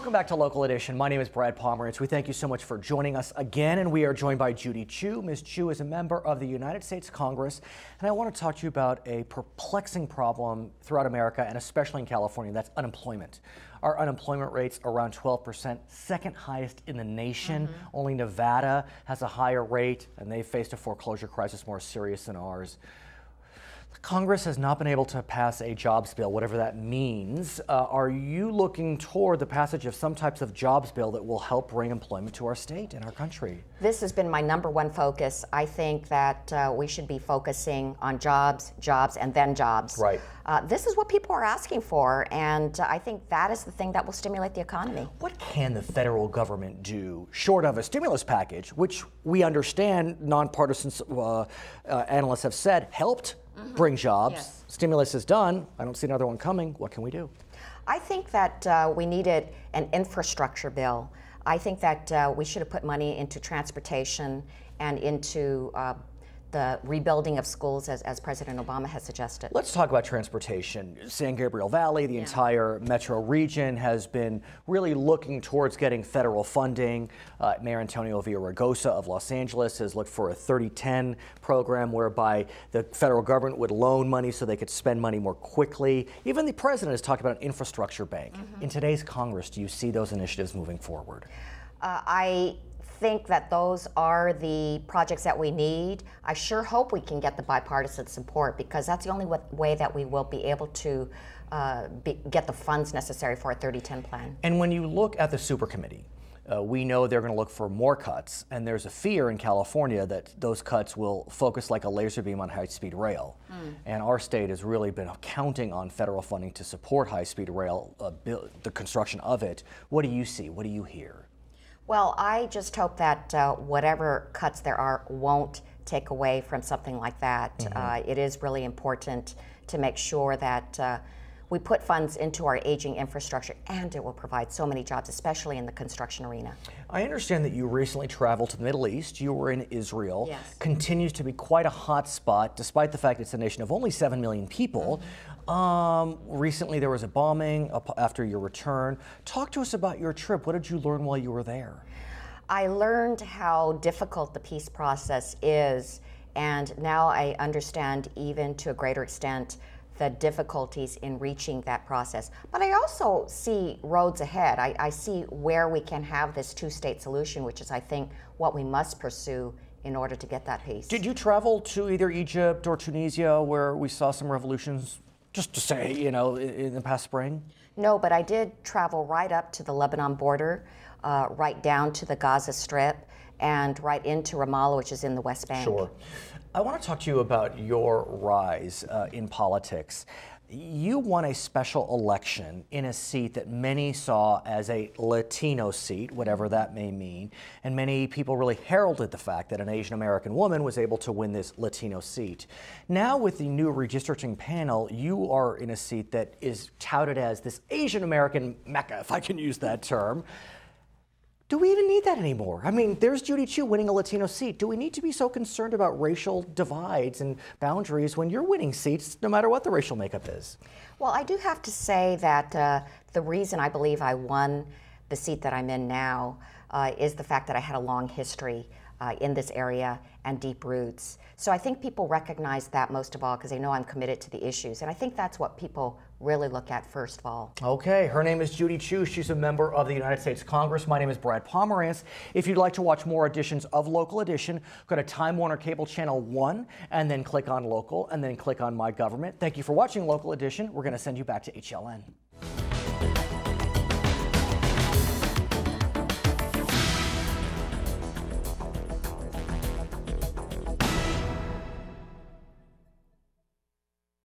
Welcome back to Local Edition. My name is Brad Pomerance. We thank you so much for joining us again, and we are joined by Judy Chu. Ms. Chu is a member of the United States Congress, and I want to talk to you about a perplexing problem throughout America, and especially in California. That's unemployment. Our unemployment rate's around 12%, second highest in the nation. Only Nevada has a higher rate, and they faced a foreclosure crisis more serious than ours. Congress has not been able to pass a jobs bill, whatever that means. Are you looking toward the passage of some types of jobs bill that will help bring employment to our state and our country? This has been my #1 focus. I think that we should be focusing on jobs, and then jobs. Right. This is what people are asking for, and I think that is the thing that will stimulate the economy. What can the federal government do, short of a stimulus package, which we understand nonpartisan analysts have said helped bring jobs? Yes. Stimulus is done. I don't see another one coming. What can we do? I think that we needed an infrastructure bill. I think that we should have put money into transportation and into the rebuilding of schools, as President Obama has suggested. Let's talk about transportation. San Gabriel Valley, the entire metro region has been really looking towards getting federal funding. Mayor Antonio Villaraigosa of Los Angeles has looked for a 30-10 program whereby the federal government would loan money so they could spend money more quickly. Even the president has talked about an infrastructure bank. In today's Congress, do you see those initiatives moving forward? I think that those are the projects that we need. I sure hope we can get the bipartisan support, because that's the only way that we will be able to get the funds necessary for a 30-10 plan. And when you look at the super committee, we know they're going to look for more cuts, and there's a fear in California that those cuts will focus like a laser beam on high-speed rail. And our state has really been counting on federal funding to support high-speed rail, the construction of it. What do you see? What do you hear? Well, I just hope that whatever cuts there are won't take away from something like that. It is really important to make sure that we put funds into our aging infrastructure, and it will provide so many jobs, especially in the construction arena. I understand that you recently traveled to the Middle East. You were in Israel. Yes. Continues to be quite a hot spot, despite the fact it's a nation of only 7 million people. Recently there was a bombing after your return. Talk to us about your trip. What did you learn while you were there? I learned how difficult the peace process is, and now I understand even to a greater extent the difficulties in reaching that process. But I also see roads ahead. I see where we can have this two-state solution, which is, I think, what we must pursue in order to get that peace. Did you travel to either Egypt or Tunisia, where we saw some revolutions, just to say, you know, in the past spring? No, but I did travel right up to the Lebanon border, right down to the Gaza Strip, and right into Ramallah, which is in the West Bank. Sure. I want to talk to you about your rise in politics. You won a special election in a seat that many saw as a Latino seat, whatever that may mean, and many people really heralded the fact that an Asian American woman was able to win this Latino seat. Now with the new redistricting panel, you are in a seat that is touted as this Asian American mecca, if I can use that term. Do we even need that anymore? I mean, there's Judy Chu winning a Latino seat. Do we need to be so concerned about racial divides and boundaries when you're winning seats, no matter what the racial makeup is? Well, I do have to say that the reason I believe I won the seat that I'm in now is the fact that I had a long history in this area and deep roots. So I think people recognize that most of all because they know I'm committed to the issues. And I think that's what people really look at first of all. Okay, her name is Judy Chu. She's a member of the United States Congress. My name is Brad Pomerance. If you'd like to watch more editions of Local Edition, go to Time Warner Cable Channel 1 and then click on Local and then click on My Government. Thank you for watching Local Edition. We're going to send you back to HLN.